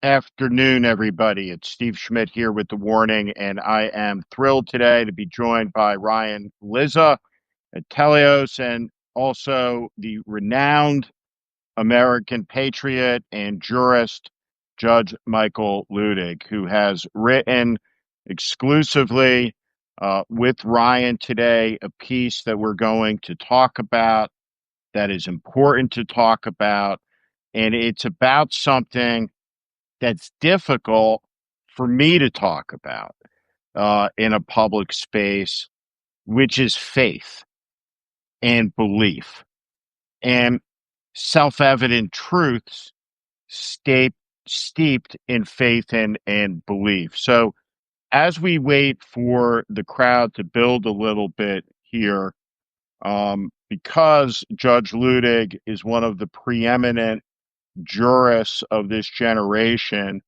Afternoon, everybody. It's Steve Schmidt here with the warning, and I am thrilled today to be joined by Ryan Lizza at Telios and also the renowned American patriot and jurist, Judge Michael Luttig, who has written exclusively with Ryan today a piece that we're going to talk about that is important to talk about. And it's about something that's difficult for me to talk about in a public space, which is faith and belief and self evident truths steeped in faith and belief. So, as we wait for the crowd to build a little bit here, because Judge Luttig is one of the preeminent jurists of this generation,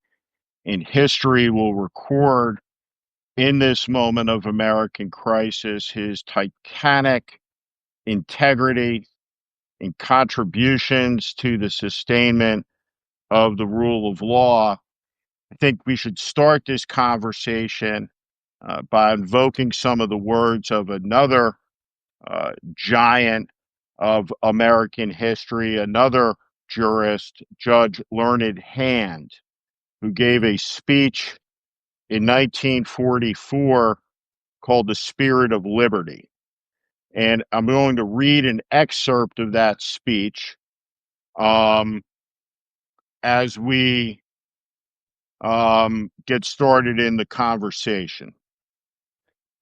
and history will record in this moment of American crisis his titanic integrity and contributions to the sustainment of the rule of law. I think we should start this conversation by invoking some of the words of another giant of American history, another jurist, Judge Learned Hand, who gave a speech in 1944 called The Spirit of Liberty. And I'm going to read an excerpt of that speech um, as we get started in the conversation.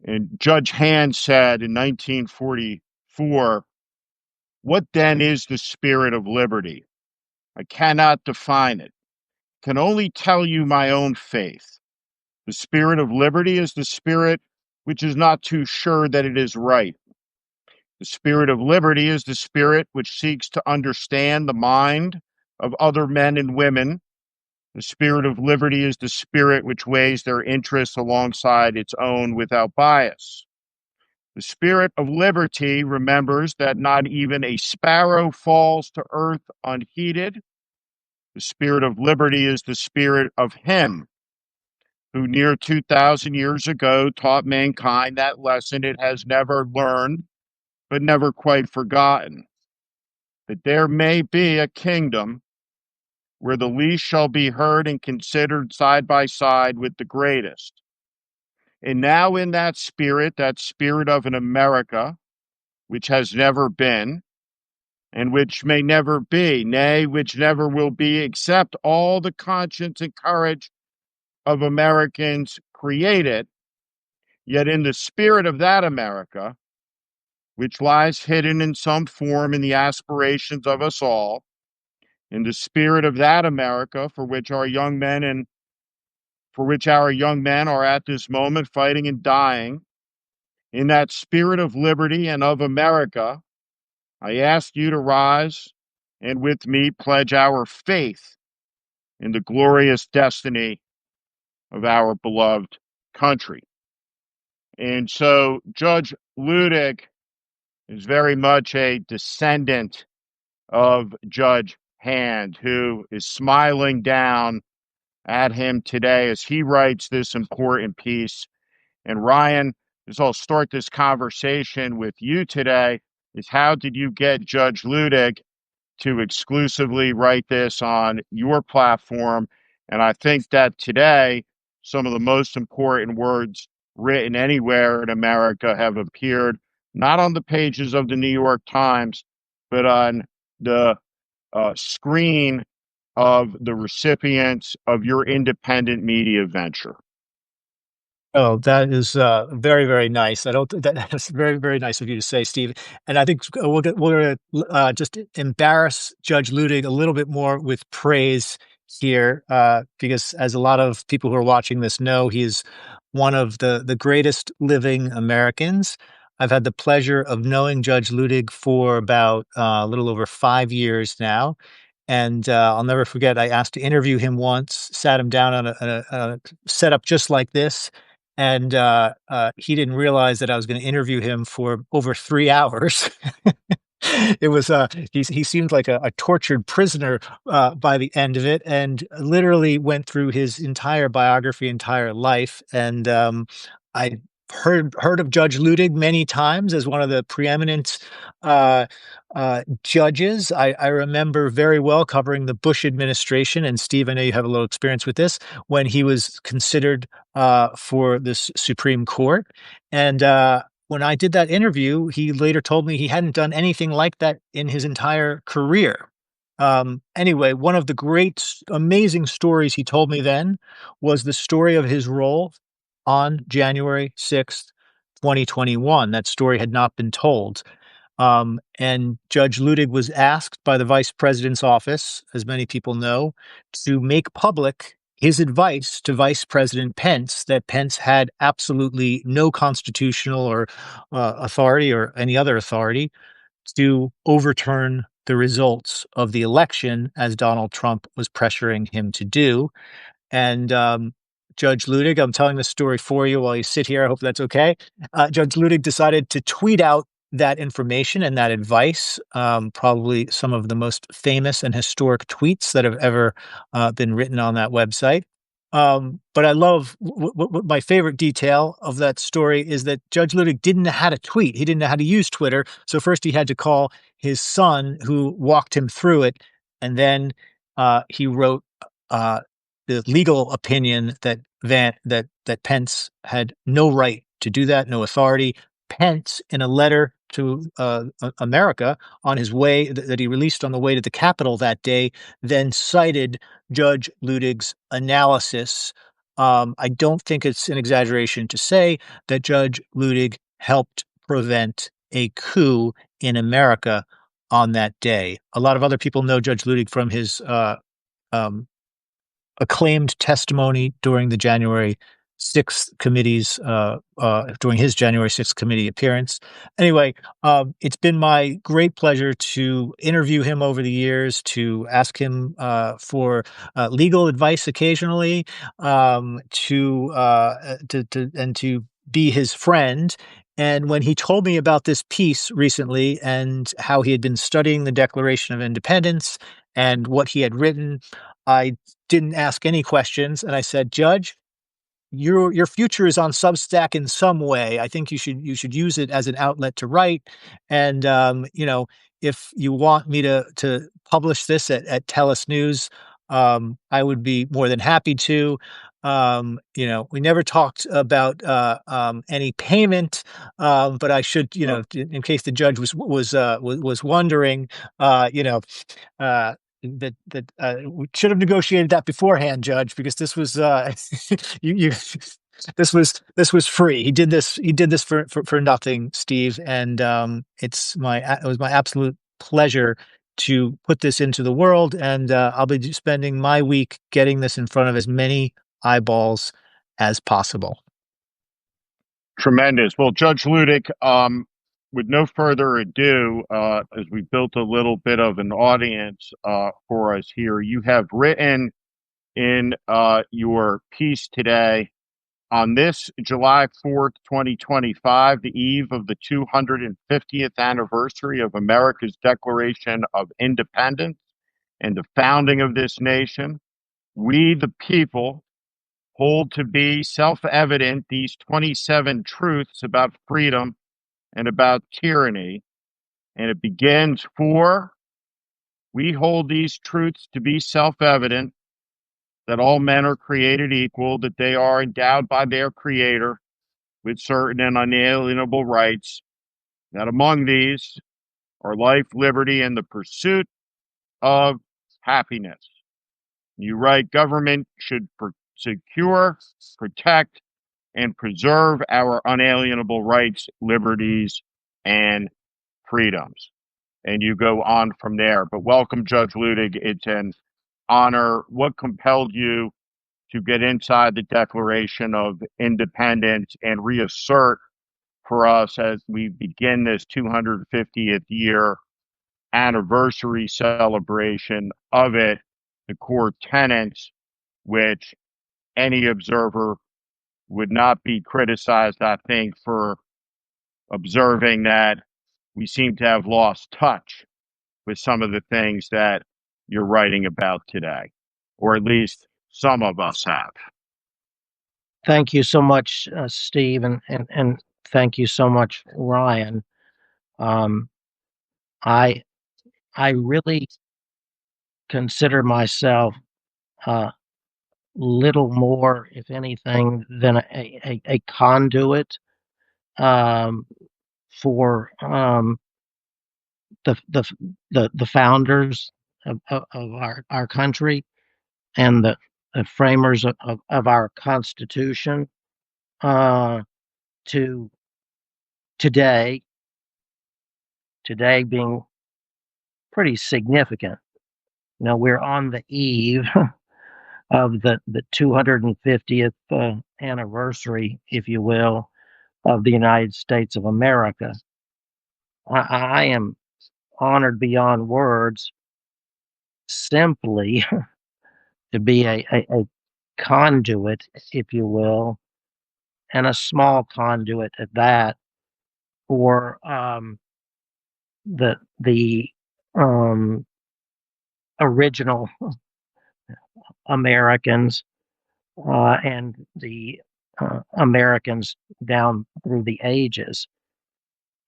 And Judge Hand said in 1944, "What then is the spirit of liberty? I cannot define it. I can only tell you my own faith. The spirit of liberty is the spirit which is not too sure that it is right. The spirit of liberty is the spirit which seeks to understand the mind of other men and women. The spirit of liberty is the spirit which weighs their interests alongside its own without bias. The spirit of liberty remembers that not even a sparrow falls to earth unheeded. The spirit of liberty is the spirit of him who near 2,000 years ago taught mankind that lesson it has never learned but never quite forgotten, that there may be a kingdom where the least shall be heard and considered side by side with the greatest. And now, in that spirit of an America which has never been, and which may never be, nay, which never will be, except all the conscience and courage of Americans create it, yet in the spirit of that America, which lies hidden in some form in the aspirations of us all, in the spirit of that America for which our young men are at this moment fighting and dying, in that spirit of liberty and of America, I ask you to rise and with me pledge our faith in the glorious destiny of our beloved country. And so Judge Luttig is very much a descendant of Judge Hand, who is smiling down at him today as he writes this important piece. And Ryan, as I'll start this conversation with you today, is how did you get Judge Luttig to exclusively write this on your platform? And I think that today, some of the most important words written anywhere in America have appeared not on the pages of the New York Times, but on the screen of the recipients of your independent media venture. Oh, that is very, very nice. I don't. That's very, very nice of you to say, Steve. And I think we're gonna just embarrass Judge Luttig a little bit more with praise here, because as a lot of people who are watching this know, he is one of the greatest living Americans. I've had the pleasure of knowing Judge Luttig for about a little over 5 years now. And I'll never forget, I asked to interview him once, sat him down on a setup just like this, and he didn't realize that I was going to interview him for over 3 hours. It was he seemed like a tortured prisoner by the end of it, and literally went through his entire biography, entire life. And I heard of Judge Luttig many times as one of the preeminent uh, judges. I remember very well covering the Bush administration, and Steve, I know you have a little experience with this, when he was considered for this Supreme Court. And when I did that interview, he later told me he hadn't done anything like that in his entire career. Anyway, one of the great, amazing stories he told me then was the story of his role on January 6th, 2021. That story had not been told. And Judge Luttig was asked by the vice president's office, as many people know, to make public his advice to Vice President Pence that Pence had absolutely no constitutional or authority or any other authority to overturn the results of the election, as Donald Trump was pressuring him to do. And Judge Luttig, I'm telling this story for you while you sit here. I hope that's okay. Judge Luttig decided to tweet out that information and that advice, probably some of the most famous and historic tweets that have ever been written on that website. But I love my favorite detail of that story is that Judge Luttig didn't know how to tweet. He didn't know how to use Twitter. So first he had to call his son, who walked him through it. And then he wrote uh, the legal opinion that Pence had no right to do that, no authority. Pence, in a letter to America on his way that he released on the way to the Capitol that day, then cited Judge Luttig's analysis. I don't think it's an exaggeration to say that Judge Luttig helped prevent a coup in America on that day. A lot of other people know Judge Luttig from his um, acclaimed testimony during the during his January 6th committee appearance. Anyway, it's been my great pleasure to interview him over the years, to ask him for legal advice occasionally, and to be his friend. And when he told me about this piece recently and how he had been studying the Declaration of Independence and what he had written, I didn't ask any questions, and I said, "Judge, your future is on Substack in some way. I think you should use it as an outlet to write. And if you want me to publish this at Tellus News, I would be more than happy to. We never talked about any payment, but I should, in case the judge was wondering, we should have negotiated that beforehand, Judge, because this was you this was free. He did this for nothing, Steve, and it was my absolute pleasure to put this into the world, and I'll be spending my week getting this in front of as many eyeballs as possible. Tremendous. Well, Judge Luttig, with no further ado, as we built a little bit of an audience for us here, you have written in your piece today on this July 4th, 2025, the eve of the 250th anniversary of America's Declaration of Independence and the founding of this nation. We, the people, hold to be self evident these 27 truths about freedom and about tyranny. And it begins for we hold these truths to be self evident that all men are created equal, that they are endowed by their Creator with certain and unalienable rights, that among these are life, liberty, and the pursuit of happiness. You write, government should secure, protect, and preserve our unalienable rights, liberties, and freedoms. And you go on from there. But welcome, Judge Luttig. It's an honor. What compelled you to get inside the Declaration of Independence and reassert for us as we begin this 250th year anniversary celebration of it, the core tenets, which any observer would not be criticized, I think, for observing that we seem to have lost touch with some of the things that you're writing about today, or at least some of us have. Thank you so much, Steve, and thank you so much, Ryan. Um, I I really consider myself little more, if anything, than a conduit um, for the, the the founders of our country and the framers of our Constitution to today. Today being pretty significant. We're on the eve of the 250th anniversary, if you will, of the United States of America. I am honored beyond words simply to be a conduit, if you will, and a small conduit at that, for the original Americans and the Americans down through the ages.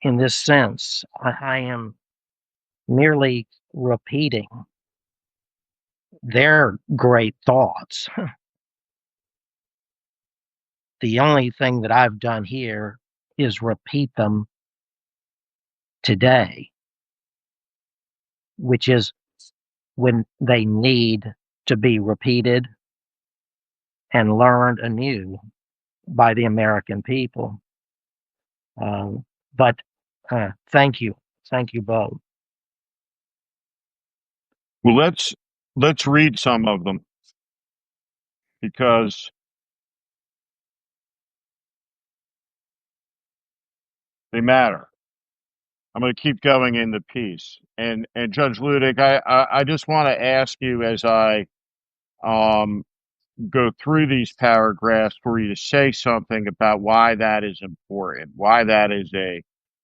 In this sense, I am merely repeating their great thoughts. The only thing that I've done here is repeat them today, which is when they need to be repeated and learned anew by the American people. But thank you. Thank you both. Well, let's read some of them because they matter. I'm going to keep going in the piece. And Judge Luttig, I just want to ask you as I um, go through these paragraphs for you to say something about why that is important, why that is a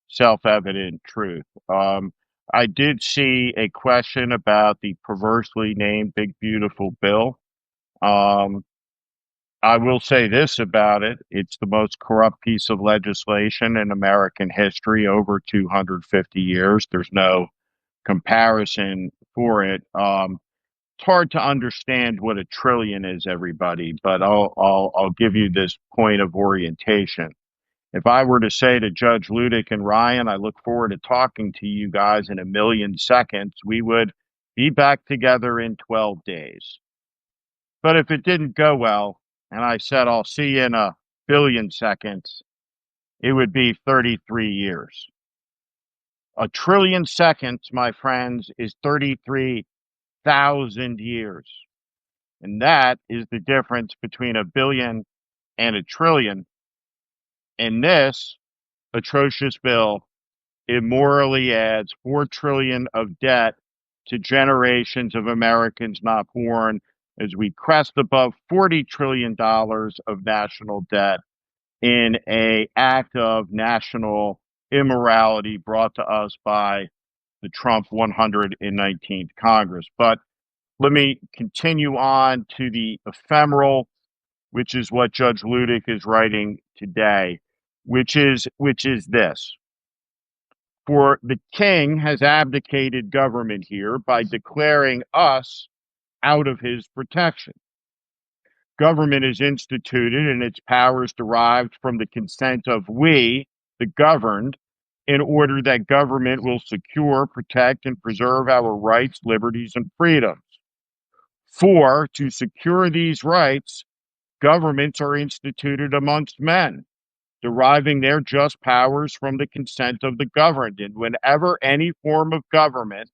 self-evident truth. I did see a question about the perversely named Big Beautiful Bill. Um, I will say this about it. It's the most corrupt piece of legislation in American history over 250 years. There's no comparison for it. It's hard to understand what a trillion is, everybody, but I'll give you this point of orientation. If I were to say to Judge Luttig and Ryan, I look forward to talking to you guys in a million seconds, we would be back together in 12 days. But if it didn't go well, and I said, I'll see you in a billion seconds, it would be 33 years. A trillion seconds, my friends, is 33,000 years. And that is the difference between a billion and a trillion. And this atrocious bill immorally adds 4 trillion of debt to generations of Americans not born as we crest above $40 trillion of national debt in a act of national immorality brought to us by the Trump 119th Congress. But let me continue on to the ephemeral, which is what Judge Luttig is writing today, which is this. For the king has abdicated government here by declaring us out of his protection. Government is instituted and its powers derived from the consent of we, the governed, in order that government will secure, protect, and preserve our rights, liberties, and freedoms. For to secure these rights, governments are instituted amongst men, deriving their just powers from the consent of the governed. And whenever any form of government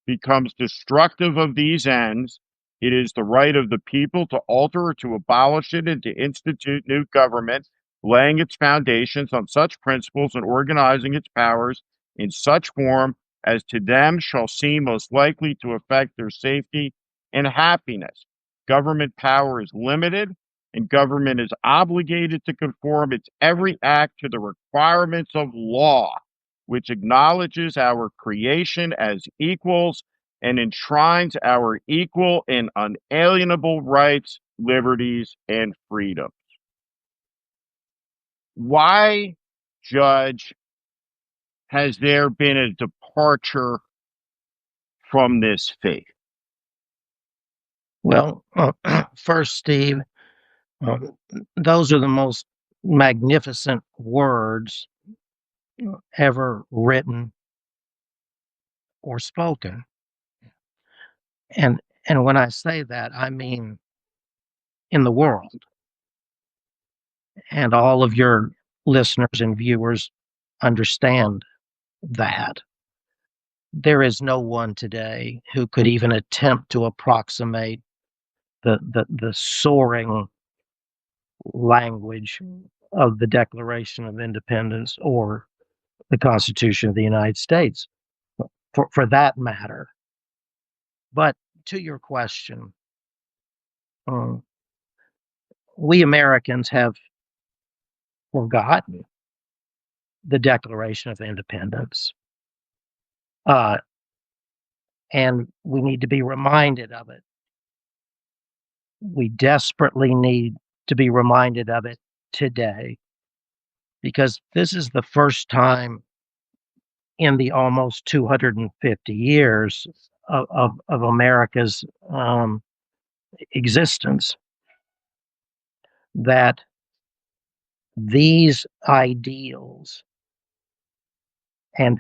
becomes destructive of these ends, it is the right of the people to alter or to abolish it and to institute new government, laying its foundations on such principles and organizing its powers in such form as to them shall seem most likely to affect their safety and happiness. Government power is limited, and government is obligated to conform its every act to the requirements of law. which acknowledges our creation as equals and enshrines our equal and unalienable rights, liberties, and freedoms. Why, Judge, has there been a departure from this faith? Well, first, Steve, those are the most magnificent words ever written or spoken. And when I say that, I mean in the world. And all of your listeners and viewers understand that. There is no one today who could even attempt to approximate the soaring language of the Declaration of Independence or the Constitution of the United States, for that matter. But to your question, we Americans have forgotten the Declaration of Independence. And we need to be reminded of it. We desperately need to be reminded of it today, because this is the first time in the almost 250 years of America's existence that these ideals and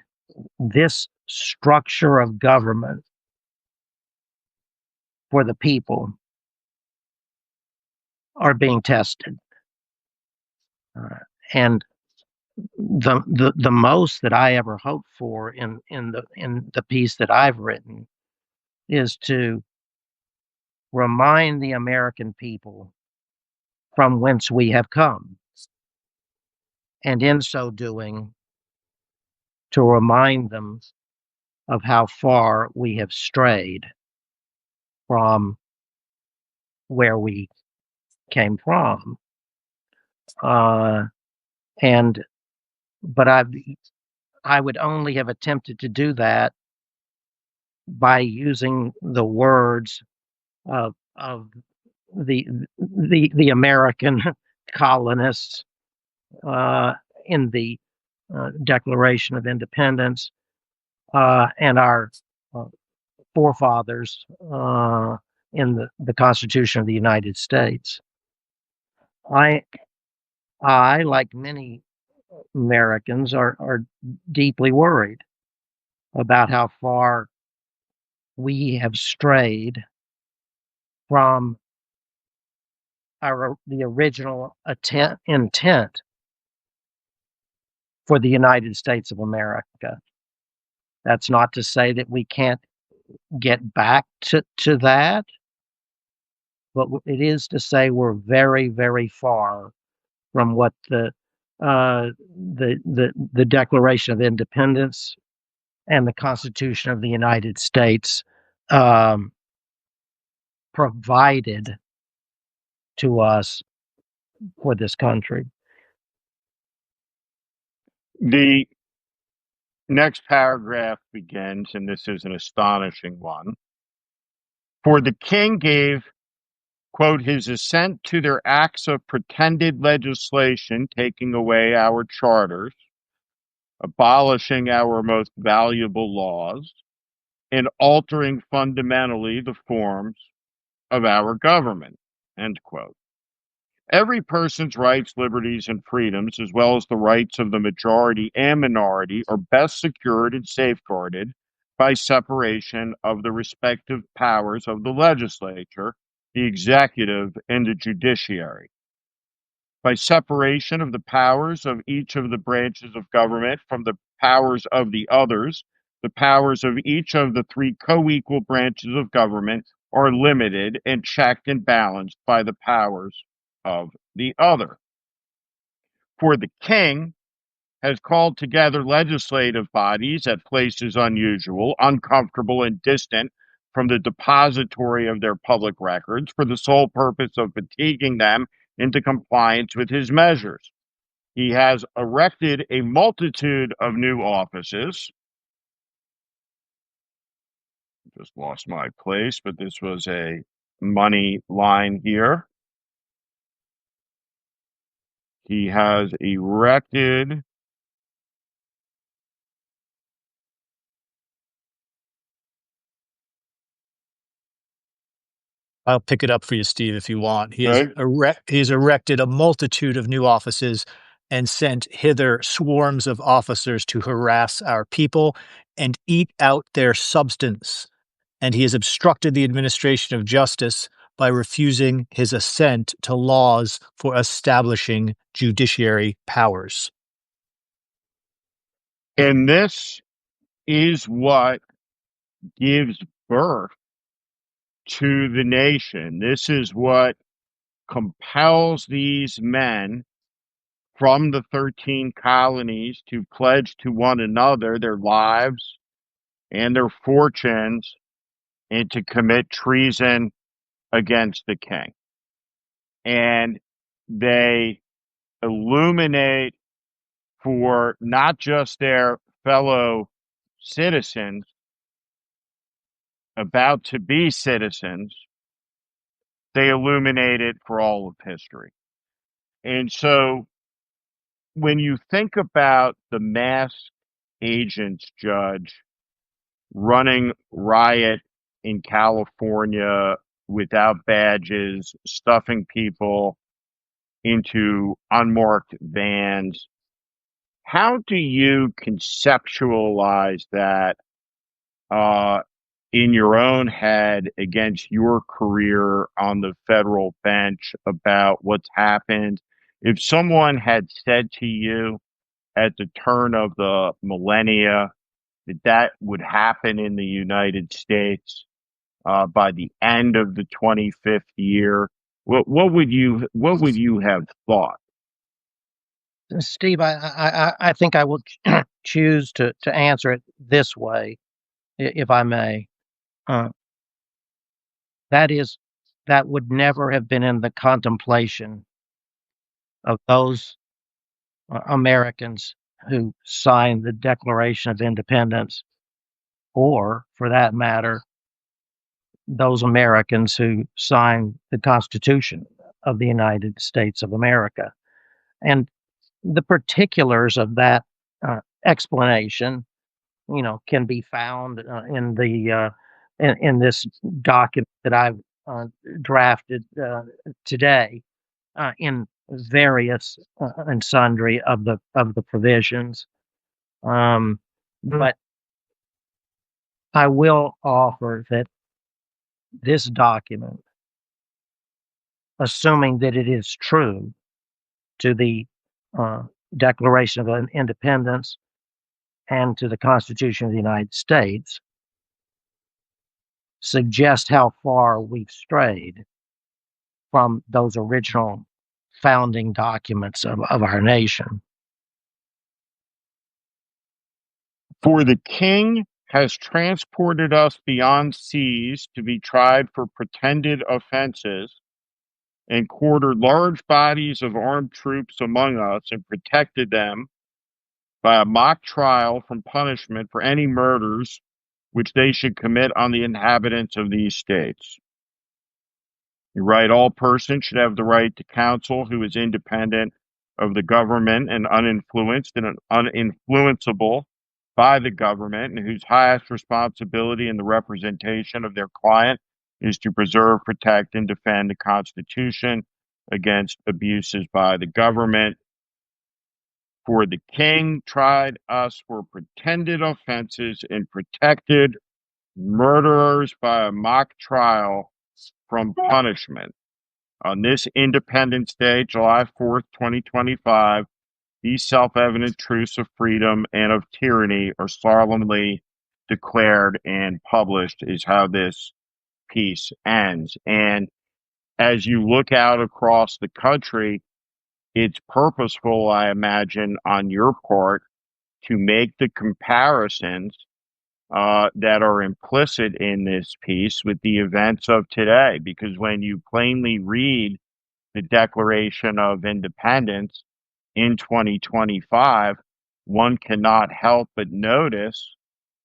this structure of government for the people are being tested. And the most that I ever hoped for in the piece that I've written is to remind the American people from whence we have come, and in so doing, to remind them of how far we have strayed from where we came from. But I would only have attempted to do that by using the words of the American colonists in the Declaration of Independence and our forefathers in the Constitution of the United States. I, like many Americans, are deeply worried about how far we have strayed from the original intent for the United States of America. That's not to say that we can't get back to that, but it is to say we're very, very far from what the Declaration of Independence and the Constitution of the United States provided to us for this country. The next paragraph begins, and this is an astonishing one. For the king gave, quote, his assent to their acts of pretended legislation, taking away our charters, abolishing our most valuable laws, and altering fundamentally the forms of our government, end quote. Every person's rights, liberties, and freedoms, as well as the rights of the majority and minority, are best secured and safeguarded by separation of the respective powers of the legislature, the executive, and the judiciary. By separation of the powers of each of the branches of government from the powers of the others, the powers of each of the three co-equal branches of government are limited and checked and balanced by the powers of the other. For the king has called together legislative bodies at places unusual, uncomfortable, and distant from the depository of their public records for the sole purpose of fatiguing them into compliance with his measures. He has erected a multitude of new offices. Just lost my place, but this was a money line here. He has erected I'll pick it up for you, Steve, if you want. Okay. He's erected a multitude of new offices and sent hither swarms of officers to harass our people and eat out their substance. And he has obstructed the administration of justice by refusing his assent to laws for establishing judiciary powers. And this is what gives birth to the nation. This is what compels these men from the 13 colonies to pledge to one another their lives and their fortunes and to commit treason against the king. And they illuminate for not just their fellow citizens about to be citizens, they illuminate it for all of history. And so when you think about the mass agents, Judge, running riot in California without badges, stuffing people into unmarked vans, how do you conceptualize that uh, in your own head against your career on the federal bench about what's happened? If someone had said to you at the turn of the millennia that that would happen in the United States by the end of the 25th year, what would you have thought? Steve, I think I will choose to answer it this way, if I may. Uh, that would never have been in the contemplation of those Americans who signed the Declaration of Independence, or, for that matter, those Americans who signed the Constitution of the United States of America. And the particulars of that explanation, can be found in this document that I've drafted today, in various and sundry of the provisions. But I will offer that this document, assuming that it is true to the uh, Declaration of Independence and to the Constitution of the United States, suggest how far we've strayed from those original founding documents of our nation. For the king has transported us beyond seas to be tried for pretended offenses and quartered large bodies of armed troops among us and protected them by a mock trial from punishment for any murders which they should commit on the inhabitants of these states. You write, all persons should have the right to counsel who is independent of the government and uninfluenced and uninfluenceable by the government, and whose highest responsibility in the representation of their client is to preserve, protect, and defend the Constitution against abuses by the government. For the king tried us for pretended offenses and protected murderers by a mock trial from punishment. On this Independence Day, July 4th, 2025, these self-evident truths of freedom and of tyranny are solemnly declared and published, is how this piece ends. And as you look out across the country, it's purposeful, I imagine, on your part to make the comparisons that are implicit in this piece with the events of today. Because when you plainly read the Declaration of Independence, in 2025, one cannot help but notice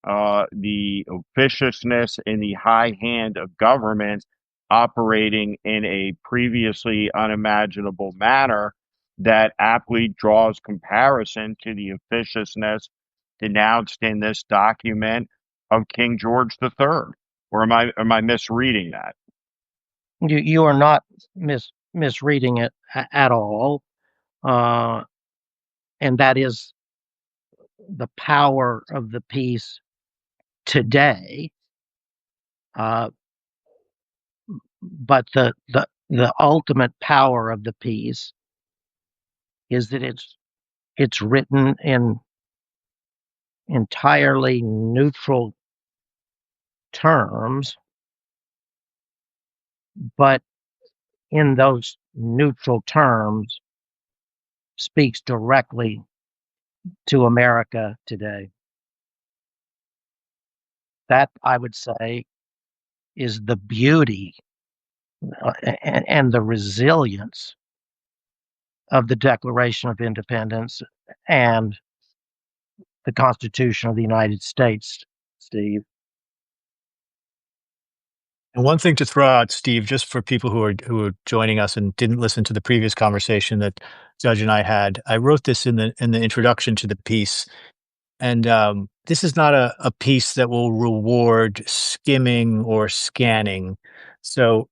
the officiousness and the high hand of government operating in a previously unimaginable manner that aptly draws comparison to the officiousness denounced in this document of King George III. Or am I misreading that? You are not misreading it at all, and that is the power of the peace today. But the ultimate power of the piece is that it's written in entirely neutral terms, but in those neutral terms speaks directly to America today. That, I would say, is the beauty and the resilience of the Declaration of Independence and the Constitution of the United States, Steve. And one thing to throw out, Steve, just for people who are joining us and didn't listen to the previous conversation that Judge and I had, I wrote this in the introduction to the piece, and this is not a piece that will reward skimming or scanning. So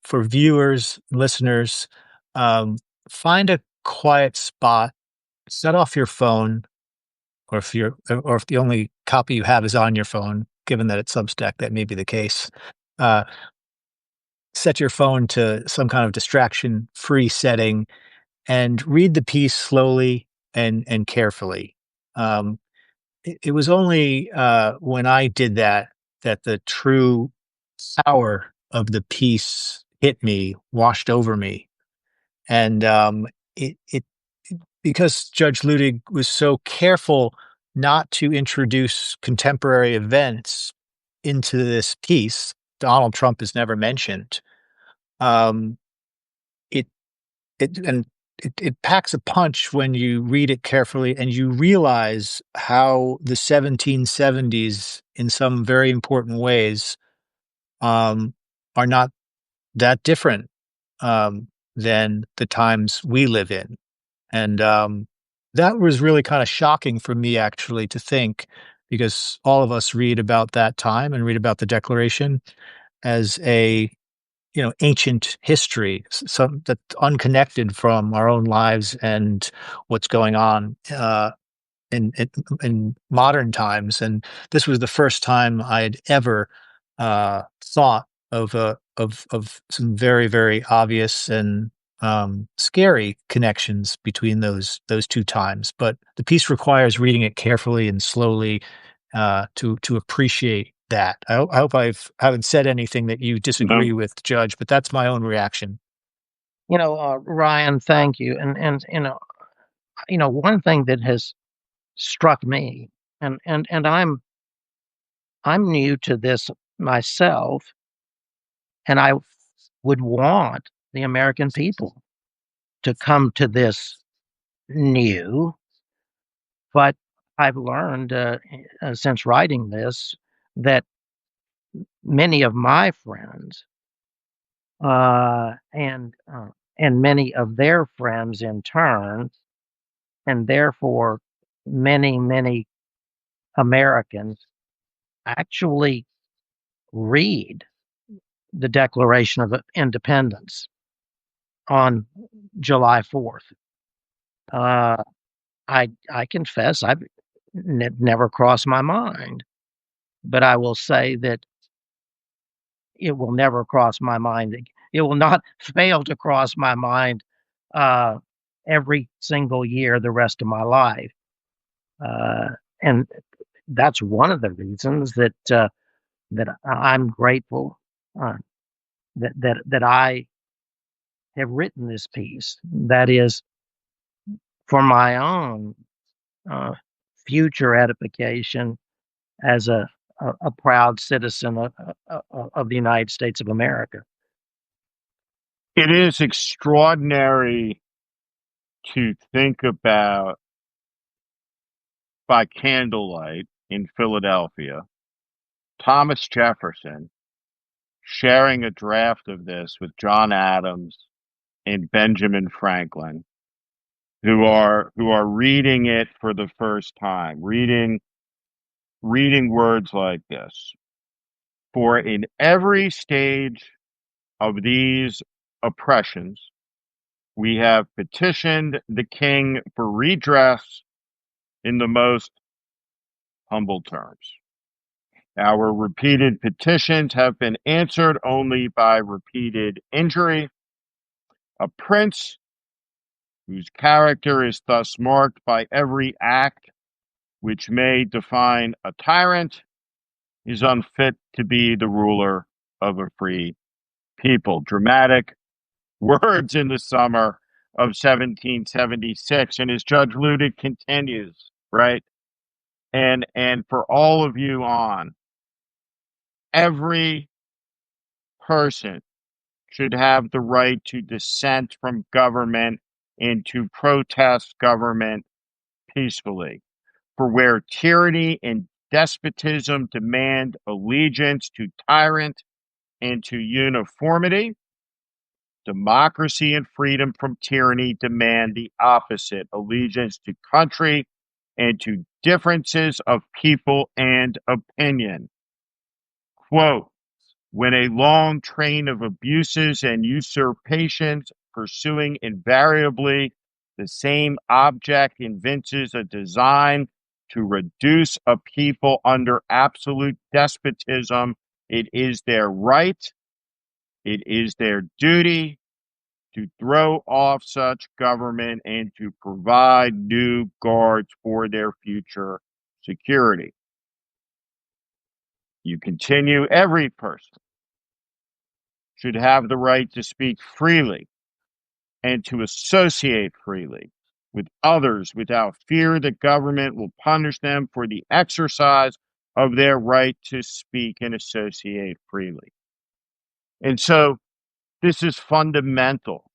for viewers, listeners, find a quiet spot, set off your phone, or if the only copy you have is on your phone, given that it's Substack, that may be the case. Set your phone to some kind of distraction-free setting and read the piece slowly and carefully. It was only when I did that the true power of the piece hit me, washed over me, and it because Judge Luttig was so careful not to introduce contemporary events into this piece. Donald Trump is never mentioned. Um, it it packs a punch when you read it carefully and you realize how the 1770s, in some very important ways, are not that different than the times we live in. And that was really kind of shocking for me, actually, to think, because all of us read about that time and read about the Declaration as a ancient history, some that's unconnected from our own lives and what's going on in modern times. And this was the first time I had ever thought of some very, very obvious and scary connections between those two times. But the piece requires reading it carefully and slowly to appreciate that. I hope haven't said anything that you disagree with, Judge, but that's my own reaction. Ryan, thank you. And one thing that has struck me, and I'm new to this myself, and I would want the American people to come to this new, but I've learned since writing this that many of my friends and many of their friends in turn, and therefore many Americans actually read the Declaration of Independence on July 4th. I confess I've never crossed my mind, but I will say that it will never cross my mind. It will not fail to cross my mind every single year the rest of my life. And that's one of the reasons that I'm grateful that I have written this piece. That is for my own future edification as a proud citizen of the United States of America. It is extraordinary to think about by candlelight in Philadelphia, Thomas Jefferson sharing a draft of this with John Adams and Benjamin Franklin, who are reading it for the first time, reading words like this. For in every stage of these oppressions, we have petitioned the king for redress in the most humble terms. Our repeated petitions have been answered only by repeated injury. A prince whose character is thus marked by every act which may define a tyrant is unfit to be the ruler of a free people. Dramatic words in the summer of 1776. And as Judge Luttig continues, right? And for all of you on, every person should have the right to dissent from government and to protest government peacefully. For where tyranny and despotism demand allegiance to tyrant and to uniformity, democracy and freedom from tyranny demand the opposite, allegiance to country and to differences of people and opinion. Quote, when a long train of abuses and usurpations pursuing invariably the same object evinces a design to reduce a people under absolute despotism, it is their right, it is their duty to throw off such government and to provide new guards for their future security. You continue, every person should have the right to speak freely and to associate freely with others without fear that government will punish them for the exercise of their right to speak and associate freely. And so this is fundamental.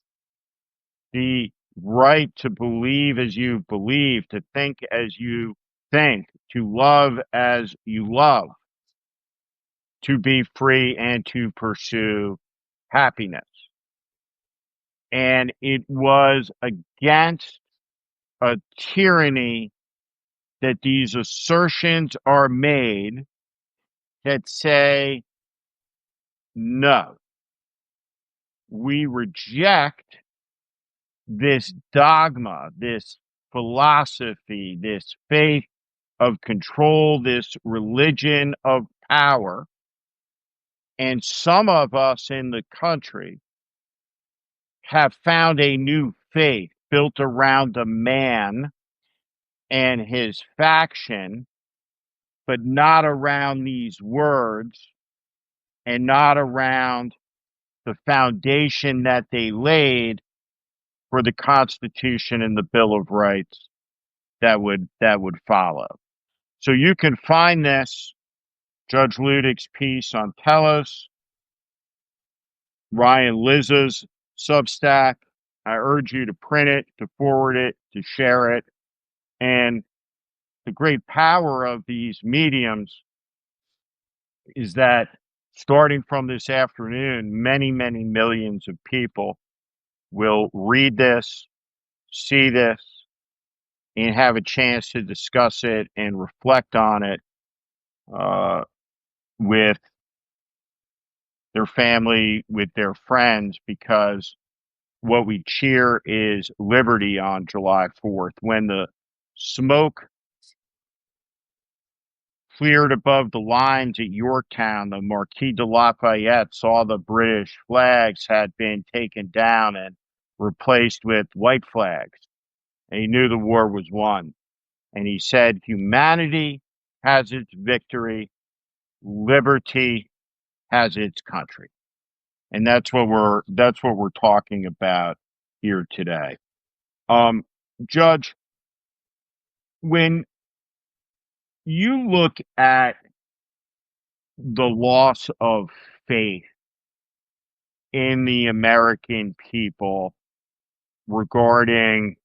The right to believe as you believe, to think as you think, to love as you love, to be free and to pursue happiness. And it was against a tyranny that these assertions are made that say, no, we reject this dogma, this philosophy, this faith of control, this religion of power. And some of us in the country have found a new faith built around a man and his faction, but not around these words and not around the foundation that they laid for the Constitution and the Bill of Rights that would follow. So you can find this, Judge Luttig's piece on Telos, Ryan Lizza's Substack. I urge you to print it, to forward it, to share it. And the great power of these mediums is that starting from this afternoon, many, many millions of people will read this, see this, and have a chance to discuss it and reflect on it with their family, with their friends, because what we cheer is liberty on July 4th. When the smoke cleared above the lines at Yorktown, the Marquis de Lafayette saw the British flags had been taken down and replaced with white flags. And he knew the war was won. And he said, humanity has its victory, liberty has its country. And that's what we're talking about here today. Judge, when you look at the loss of faith in the American people regarding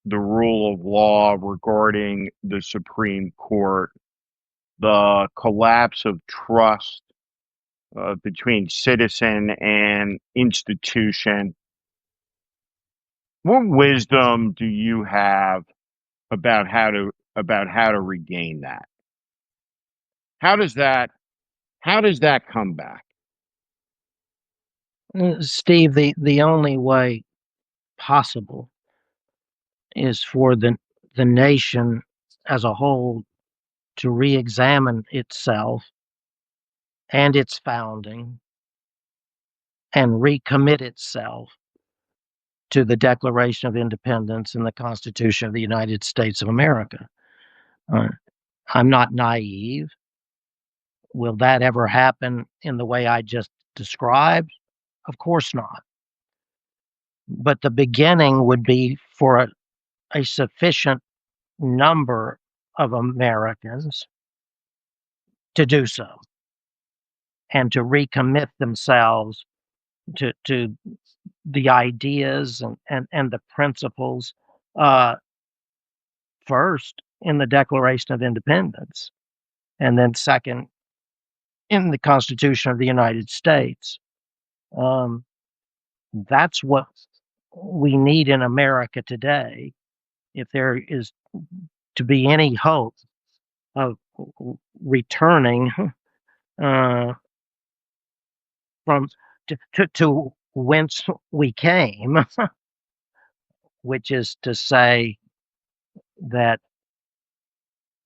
the rule of law regarding the Supreme Court, the collapse of trust between citizen and institution. What wisdom do you have about how to regain that? How does that come back? Steve, the only way possible is for the nation as a whole to re-examine itself and its founding and recommit itself to the Declaration of Independence and the Constitution of the United States of America. I'm not naive. Will that ever happen in the way I just described? Of course not. But the beginning would be for a sufficient number of Americans to do so and to recommit themselves to the ideas and the principles, first in the Declaration of Independence, and then second in the Constitution of the United States. That's what we need in America today. If there is to be any hope of returning from to whence we came, which is to say that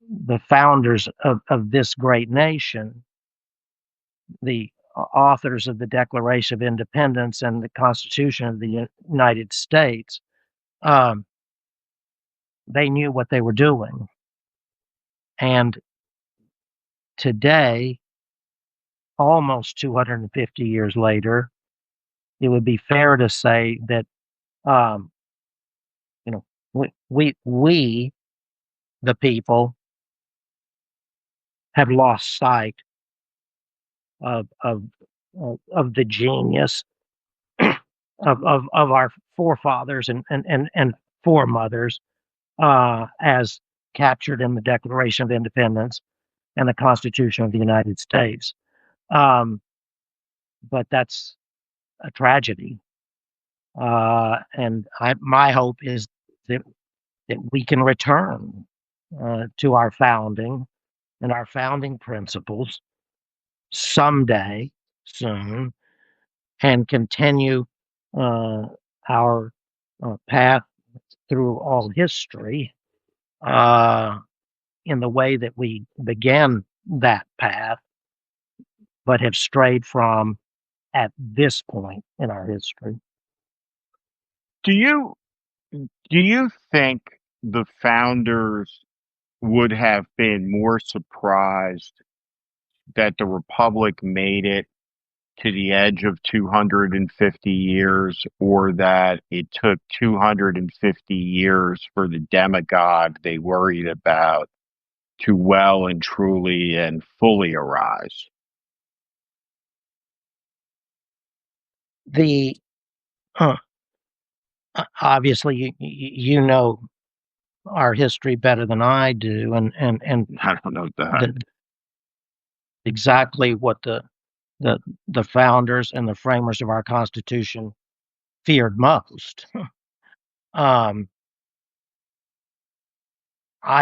the founders of this great nation, the authors of the Declaration of Independence and the Constitution of the United States, they knew what they were doing. And today, almost 250 years later, it would be fair to say that we the people have lost sight of the genius of our forefathers and foremothers, as captured in the Declaration of Independence and the Constitution of the United States. But that's a tragedy. And my hope is that we can return to our founding and our founding principles someday soon, and continue our path through all history in the way that we began that path, but have strayed from at this point in our history. Do you think the founders would have been more surprised that the Republic made it to the edge of 250 years, or that it took 250 years for the demagogue they worried about to well and truly and fully arise? The obviously you know our history better than I do, and I don't know that. Exactly what the founders and the framers of our Constitution feared most. I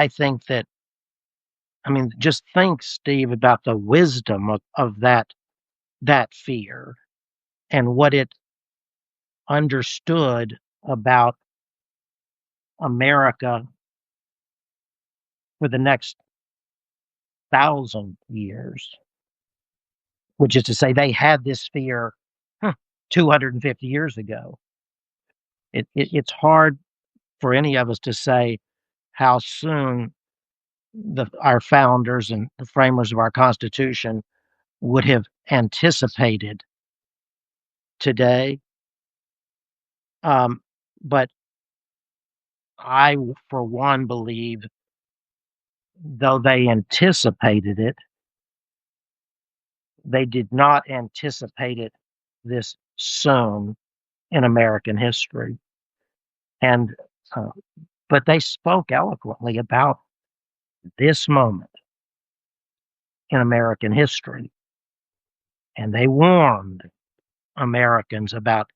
think that, just think, Steve, about the wisdom of that fear and what it understood about America for the next 1,000 years, which is to say they had this fear 250 years ago. It's hard for any of us to say how soon our founders and the framers of our Constitution would have anticipated today. But I, for one, believe, though they anticipated it, they did not anticipate it this soon in American history. And But they spoke eloquently about this moment in American history, and they warned Americans about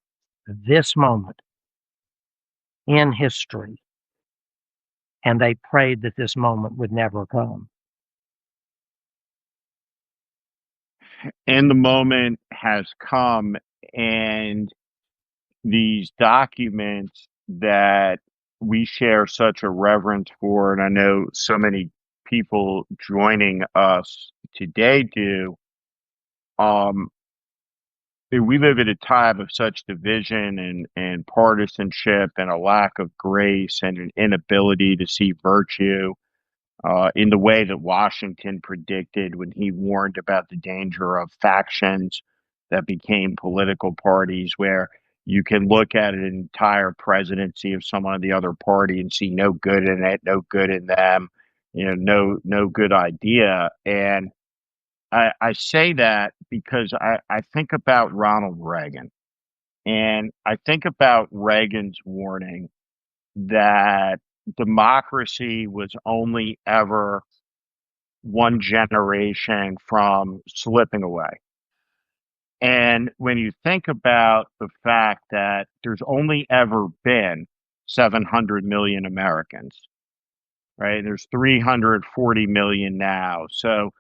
this moment in history, and they prayed that this moment would never come. And the moment has come, and these documents that we share such a reverence for, and I know so many people joining us today do, um, we live at a time of such division and partisanship and a lack of grace and an inability to see virtue in the way that Washington predicted when he warned about the danger of factions that became political parties, where you can look at an entire presidency of someone of the other party and see no good in it, no good in them, no good idea. And I say that because I think about Ronald Reagan, and I think about Reagan's warning that democracy was only ever one generation from slipping away. And when you think about the fact that there's only ever been 700 million Americans, right? There's 340 million now. So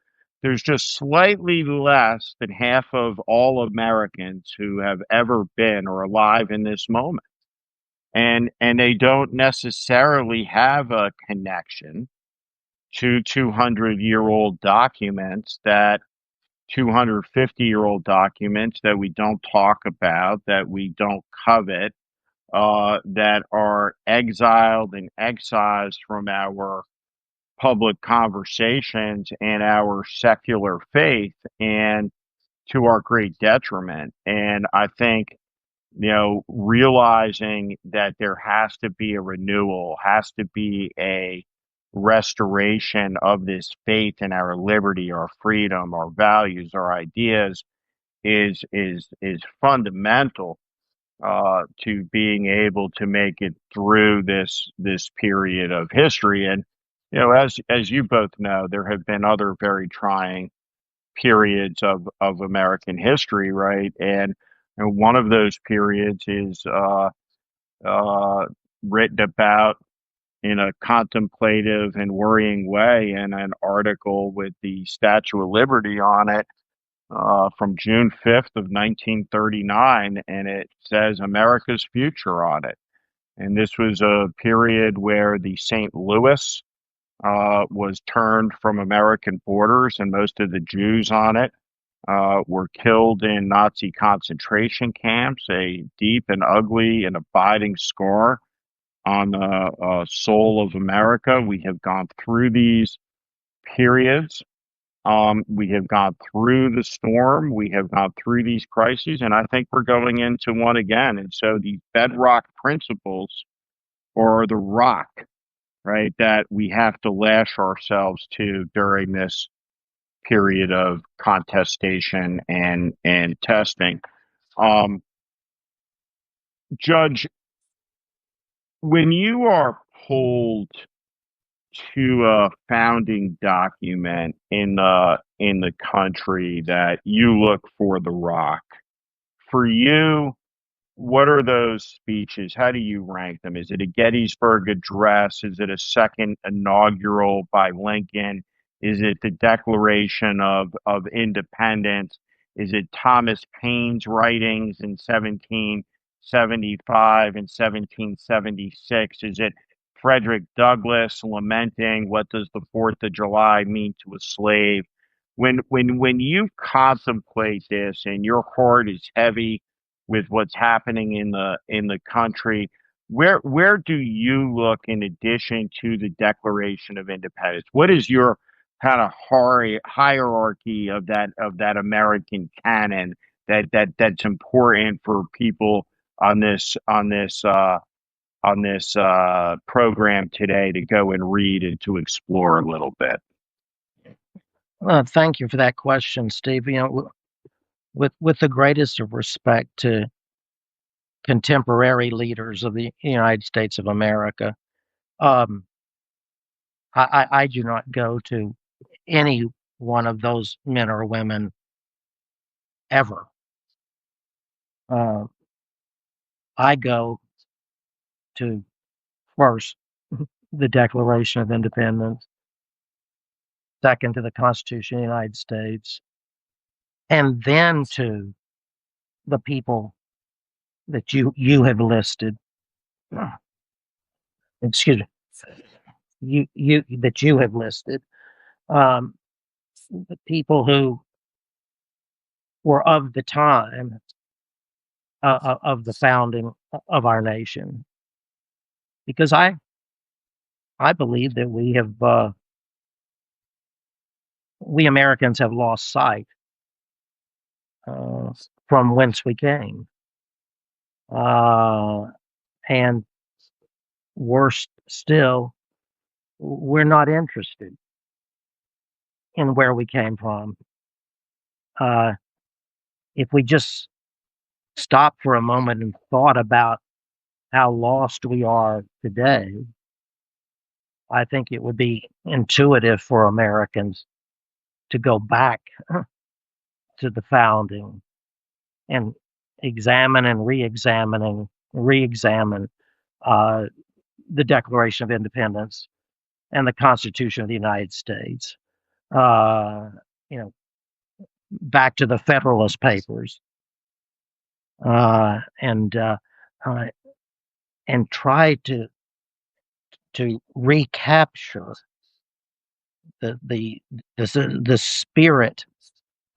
there's just slightly less than half of all Americans who have ever been or alive in this moment. And they don't necessarily have a connection to 200-year-old documents, that 250-year-old documents that we don't talk about, that we don't covet, that are exiled and excised from our public conversations and our secular faith, and to our great detriment. And I think, realizing that there has to be a renewal, has to be a restoration of this faith in our liberty, our freedom, our values, our ideas is fundamental to being able to make it through this period of history. And as you both know, there have been other very trying periods of American history, right? And one of those periods is uh, written about in a contemplative and worrying way in an article with the Statue of Liberty on it from June 5th of 1939, and it says America's future on it. And this was a period where the St. Louis was turned from American borders, and most of the Jews on it were killed in Nazi concentration camps, a deep and ugly and abiding scar on the soul of America. We have gone through these periods. We have gone through the storm. We have gone through these crises, and I think we're going into one again. And so the bedrock principles, or the rock, right, that we have to lash ourselves to during this period of contestation and testing. Um, Judge, when you are pulled to a founding document in the country that you look for the rock, for you, what are those speeches? How do you rank them? Is it a Gettysburg Address? Is it a second inaugural by Lincoln? Is it the Declaration of Independence? Is it Thomas Paine's writings in 1775 and 1776? Is it Frederick Douglass lamenting what does the 4th of July mean to a slave? When you contemplate this and your heart is heavy with what's happening in the country, where do you look in addition to the Declaration of Independence? What is your kind of hierarchy of that American canon that's important for people on this program today to go and read and to explore a little bit? Thank you for that question, Steve. With the greatest of respect to contemporary leaders of the United States of America, Um, I do not go to any one of those men or women ever. Uh, I go to first the Declaration of Independence, second to the Constitution of the United States, and then to the people that you have listed. Excuse me, you that you have listed. Um, the people who were of the time of the founding of our nation, because I believe that we Americans have lost sight uh, from whence we came, uh, and worse still, we're not interested in where we came from. Uh, if we just stopped for a moment and thought about how lost we are today, I think it would be intuitive for Americans to go back to the founding and examine and re-examine uh, the Declaration of Independence and the Constitution of the United States. Uh, you know, back to the Federalist Papers, uh, and uh, uh, and try to recapture the the the spirit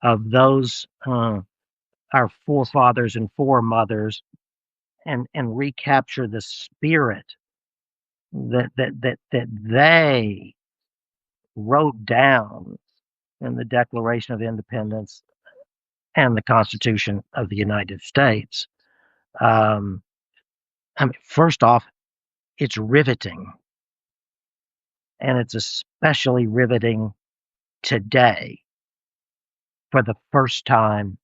of those our forefathers and foremothers, and recapture the spirit that they wrote down in the Declaration of Independence and the Constitution of the United States. Um, I mean, first off, it's riveting, and it's especially riveting today for the first time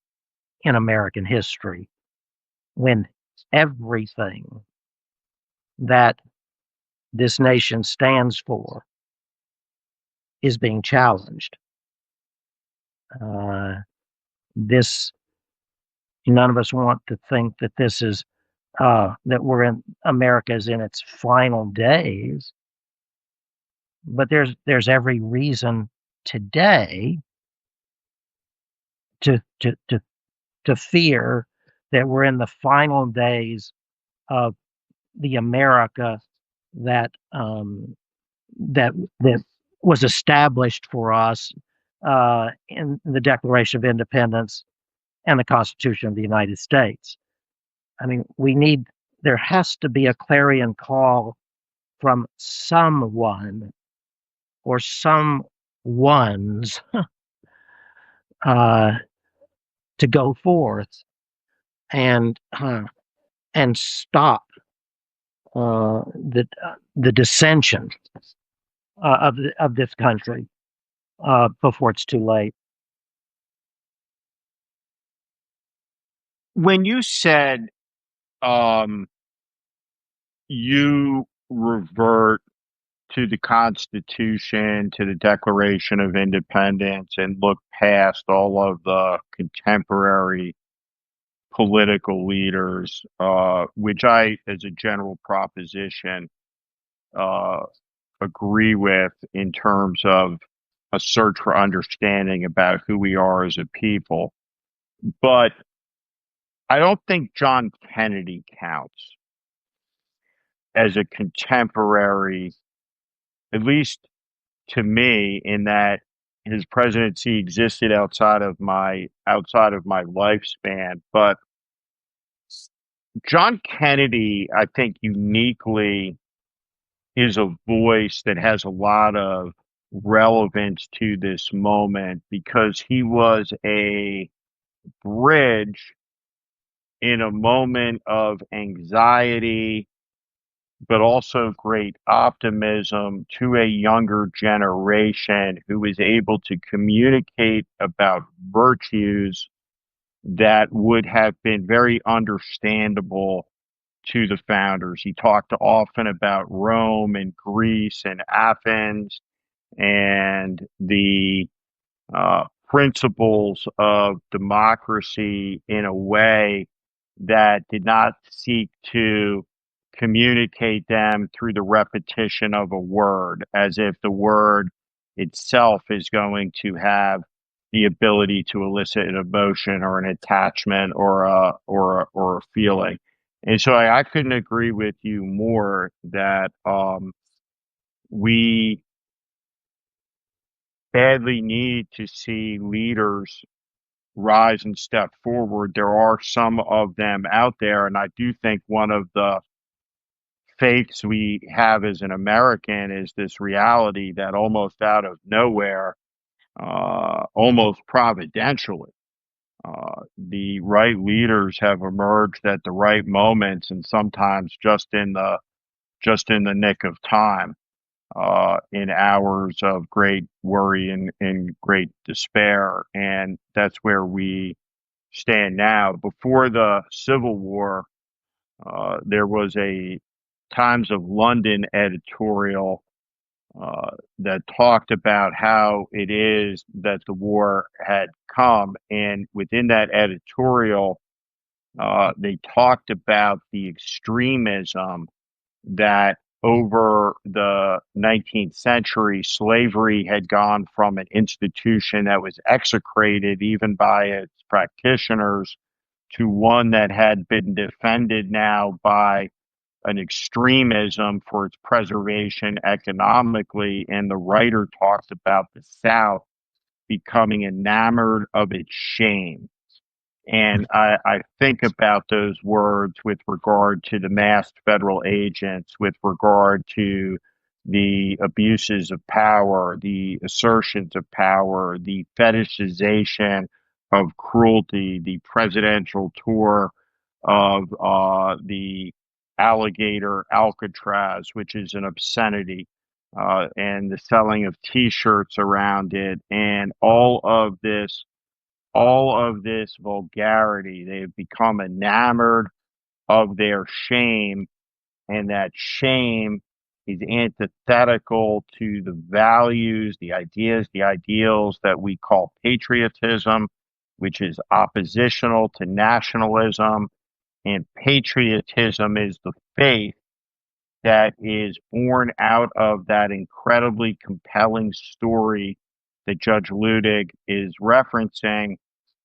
in American history, when everything that this nation stands for is being challenged. Uh, this None of us want to think that this is that we're in America's in its final days, but there's every reason today to to to to fear that we're in the final days of the America that that that was established for us in the Declaration of Independence and the Constitution of the United States. I mean, there has to be a clarion call from someone or some ones uh, to go forth and stop the dissension of this country before it's too late. When you said you revert to the Constitution, to the Declaration of Independence, and look past all of the contemporary political leaders, which I, as a general proposition, uh, agree with in terms of a search for understanding about who we are as a people. But I don't think John Kennedy counts as a contemporary, at least to me, in that his presidency existed outside of my lifespan. But John Kennedy, I think, uniquely is a voice that has a lot of relevance to this moment because he was a bridge in a moment of anxiety, but also great optimism to a younger generation who was able to communicate about virtues that would have been very understandable to the founders. He talked often about Rome and Greece and Athens and the principles of democracy in a way that did not seek to communicate them through the repetition of a word, as if the word itself is going to have the ability to elicit an emotion or an attachment or a feeling. And so I couldn't agree with you more that we badly need to see leaders rise and step forward. There are some of them out there, and I do think one of the faiths we have as an American is this reality that almost out of nowhere, almost providentially, the right leaders have emerged at the right moments, and sometimes just in the nick of time, in hours of great worry and great despair. And that's where we stand now. Before the Civil War, there was a Times of London editorial that talked about how it is that the war had come. And within that editorial, they talked about the extremism that over the 19th century, slavery had gone from an institution that was execrated even by its practitioners to one that had been defended now by an extremism for its preservation economically. And the writer talks about the South becoming enamored of its shame. And I think about those words with regard to the masked federal agents, with regard to the abuses of power, the assertions of power, the fetishization of cruelty, the presidential tour of the alligator Alcatraz, which is an obscenity, and the selling of T-shirts around it, and all of this vulgarity. They've become enamored of their shame, and that shame is antithetical to the values, the ideas, the ideals that we call patriotism, which is oppositional to nationalism. And patriotism is the faith that is born out of that incredibly compelling story that Judge Luttig is referencing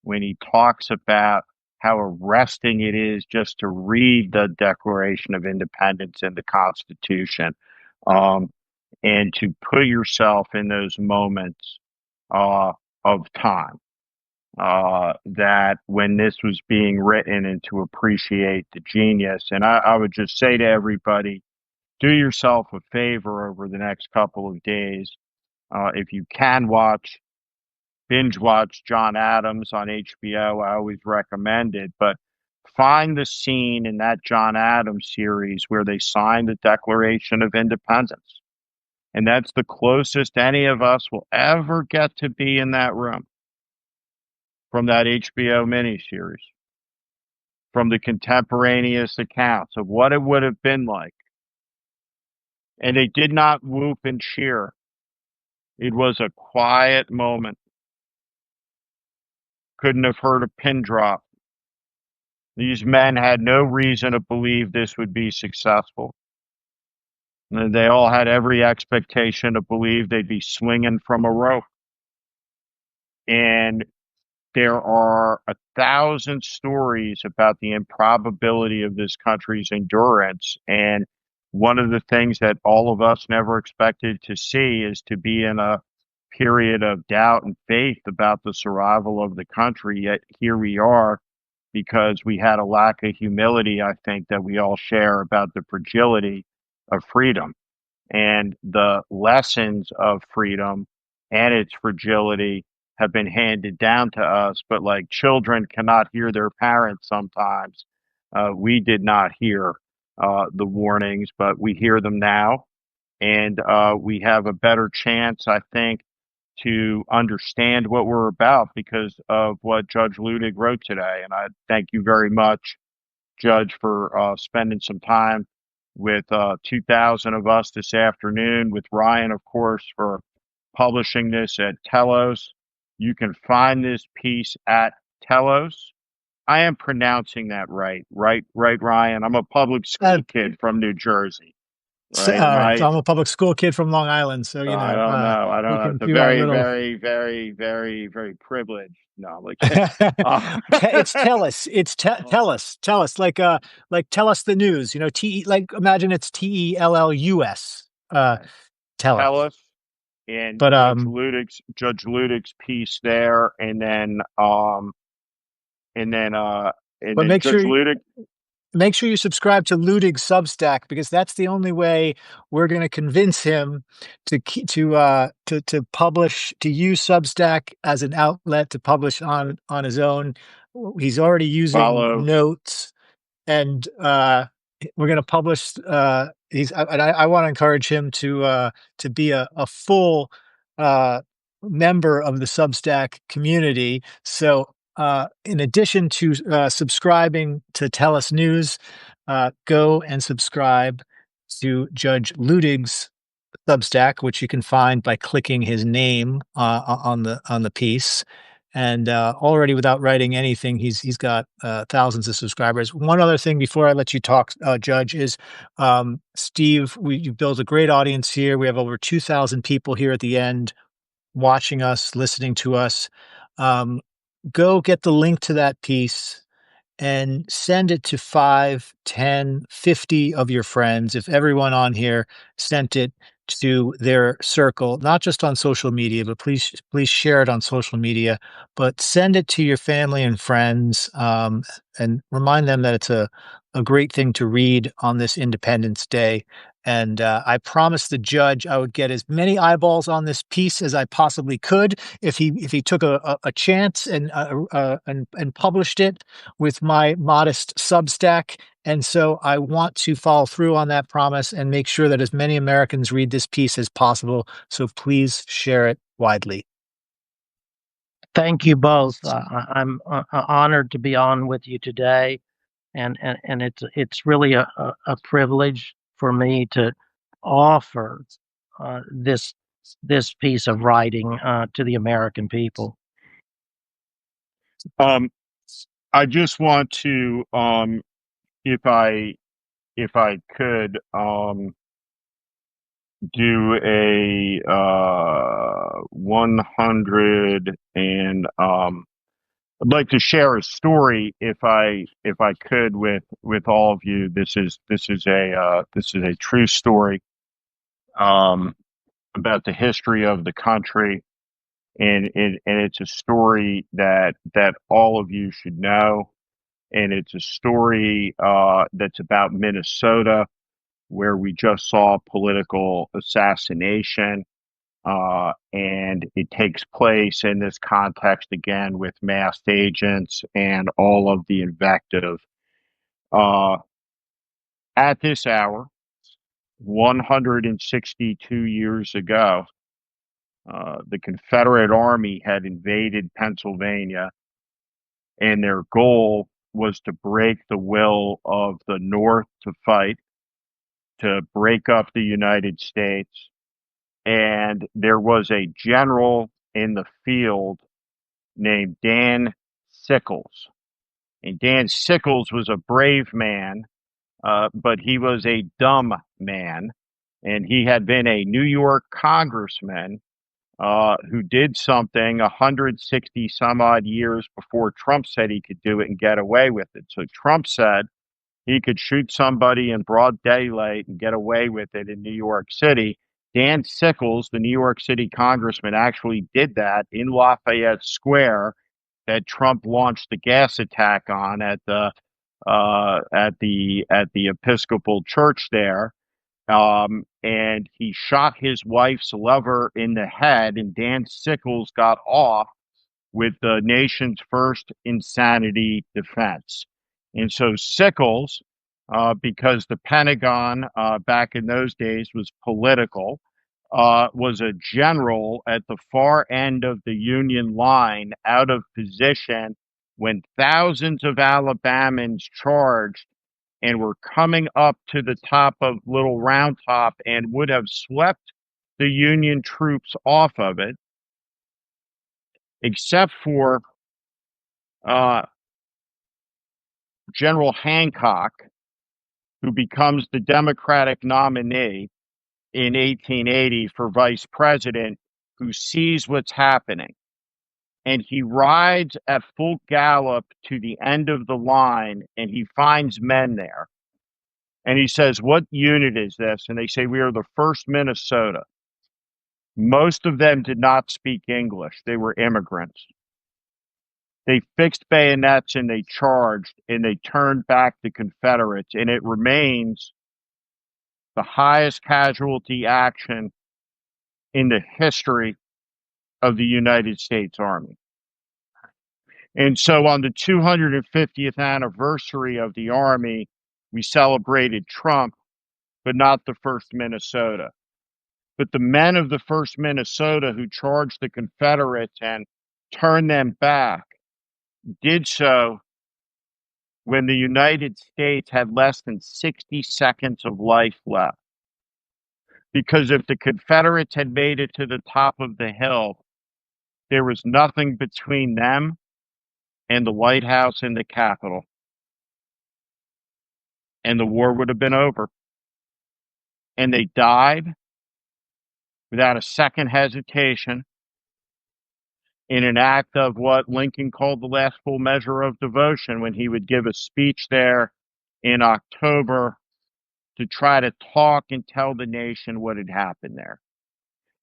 when he talks about how arresting it is just to read the Declaration of Independence and the Constitution, um, and to put yourself in those moments of time. That when this was being written, and to appreciate the genius. And I would just say to everybody, do yourself a favor over the next couple of days. If you can binge watch John Adams on HBO. I always recommend it, but find the scene in that John Adams series where they sign the Declaration of Independence. And that's the closest any of us will ever get to be in that room from that HBO miniseries, from the contemporaneous accounts of what it would have been like. And they did not whoop and cheer. It was a quiet moment. Couldn't have heard a pin drop. These men had no reason to believe this would be successful. They all had every expectation to believe they'd be swinging from a rope. And there are 1,000 stories about the improbability of this country's endurance. And one of the things that all of us never expected to see is to be in a period of doubt and faith about the survival of the country. Yet here we are, because we had a lack of humility, I think, that we all share about the fragility of freedom and the lessons of freedom and its fragility have been handed down to us. But like children cannot hear their parents sometimes, we did not hear the warnings, but we hear them now. And we have a better chance, I think, to understand what we're about because of what Judge Luttig wrote today. And I thank you very much Judge, for spending some time with 2,000 of us this afternoon, with Ryan, of course, for publishing this at Telos. You can find this piece at Telos. I am pronouncing that right, Ryan. I'm a public school kid from New Jersey, So, right? all Am right. So I? I'm a public school kid from Long Island, so I don't know. I don't we know. can It's a do our very, little. very, very, very, very privileged. No, I'm like, It's tell us. It's tell us. Tell us. Like tell us the news. You know, like imagine it's TELLUS. Tell us. tell us. And But Judge Luttig's piece there, and then and but then Judge Luttig. make sure you subscribe to Luttig's Substack, because that's the only way we're going to convince him to publish, to use Substack as an outlet to publish on his own. He's already using Follow. notes, and we're going to publish. I want to encourage him to be a full member of the Substack community. So, in addition to subscribing to Tell Us News, go and subscribe to Judge Luttig's Substack, which you can find by clicking his name on the piece. And already, without writing anything, he's got thousands of subscribers. One other thing before I let you talk, Judge, is Steve. You built a great audience here. We have over 2,000 people here at the end watching us, listening to us. Go get the link to that piece and send it to 5, 10, 50 of your friends. If everyone on here sent it to their circle, not just on social media, but please share it on social media, but send it to your family and friends, and remind them that it's a great thing to read on this Independence Day. And I promised the judge I would get as many eyeballs on this piece as I possibly could if he took a chance and published it with my modest Substack. And so I want to follow through on that promise and make sure that as many Americans read this piece as possible. So please share it widely. Thank you both. I'm honored to be on with you today, and it's really a privilege for me to offer this piece of writing to the American people. I just want to, if I could, do a 100, and I'd like to share a story, if I could, with all of you. This is a true story about the history of the country, and it's a story that all of you should know, and it's a story that's about Minnesota, where we just saw political assassination. And it takes place in this context again with masked agents and all of the invective. At this hour, 162 years ago, the Confederate Army had invaded Pennsylvania, and their goal was to break the will of the North to fight, to break up the United States. And there was a general in the field named Dan Sickles. And Dan Sickles was a brave man, but he was a dumb man. And he had been a New York congressman who did something 160 some odd years before Trump said he could do it and get away with it. So Trump said he could shoot somebody in broad daylight and get away with it in New York City. Dan Sickles, the New York City congressman, actually did that in Lafayette Square, that Trump launched the gas attack on at the Episcopal Church there. And he shot his wife's lover in the head, and Dan Sickles got off with the nation's first insanity defense. And so Sickles, because the Pentagon back in those days was political, was a general at the far end of the Union line, out of position, when thousands of Alabamans charged and were coming up to the top of Little Round Top and would have swept the Union troops off of it, except for General Hancock, who becomes the Democratic nominee in 1880 for vice president, who sees what's happening. And he rides at full gallop to the end of the line, and he finds men there. And he says, "What unit is this?" And they say, "We are the 1st Minnesota." Most of them did not speak English. They were immigrants. They fixed bayonets and they charged and they turned back the Confederates. And it remains the highest casualty action in the history of the United States Army. And so on the 250th anniversary of the Army, we celebrated Trump, but not the 1st Minnesota. But the men of the 1st Minnesota who charged the Confederates and turned them back did so when the United States had less than 60 seconds of life left. Because if the Confederates had made it to the top of the hill, there was nothing between them and the White House and the Capitol. And the war would have been over. And they died without a second hesitation in an act of what Lincoln called the last full measure of devotion when he would give a speech there in October to try to talk and tell the nation what had happened there.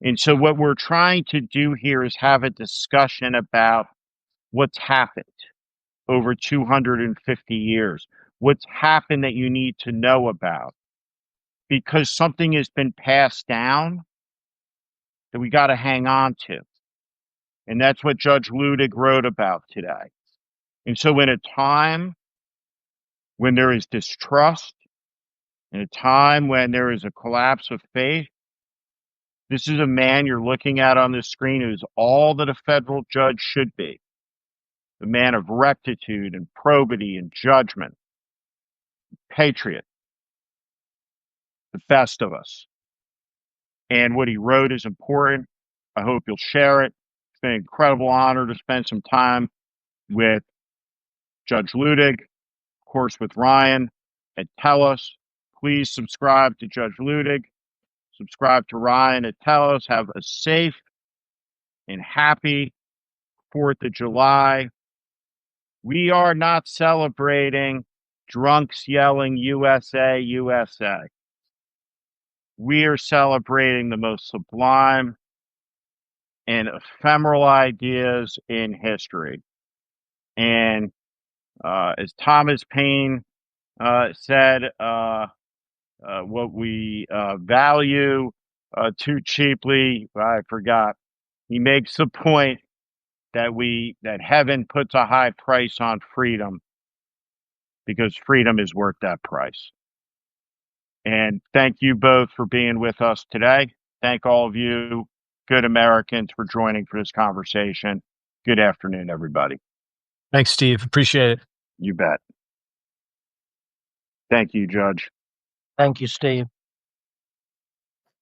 And so what we're trying to do here is have a discussion about what's happened over 250 years, what's happened that you need to know about, because something has been passed down that we got to hang on to. And that's what Judge Luttig wrote about today. And so in a time when there is distrust, in a time when there is a collapse of faith, this is a man you're looking at on the screen who's all that a federal judge should be. A man of rectitude and probity and judgment. Patriot. The best of us. And what he wrote is important. I hope you'll share it. It's been an incredible honor to spend some time with Judge Luttig, of course, with Ryan at Tellus. Please subscribe to Judge Luttig. Subscribe to Ryan at Tellus. Have a safe and happy 4th of July. We are not celebrating drunks yelling USA, USA. We are celebrating the most sublime and ephemeral ideas in history. And as Thomas Paine said, what we value too cheaply, I forgot. He makes the point that heaven puts a high price on freedom because freedom is worth that price. And thank you both for being with us today. Thank all of you, good Americans, for joining for this conversation. Good afternoon, everybody. Thanks, Steve. Appreciate it. You bet. Thank you, Judge. Thank you, Steve.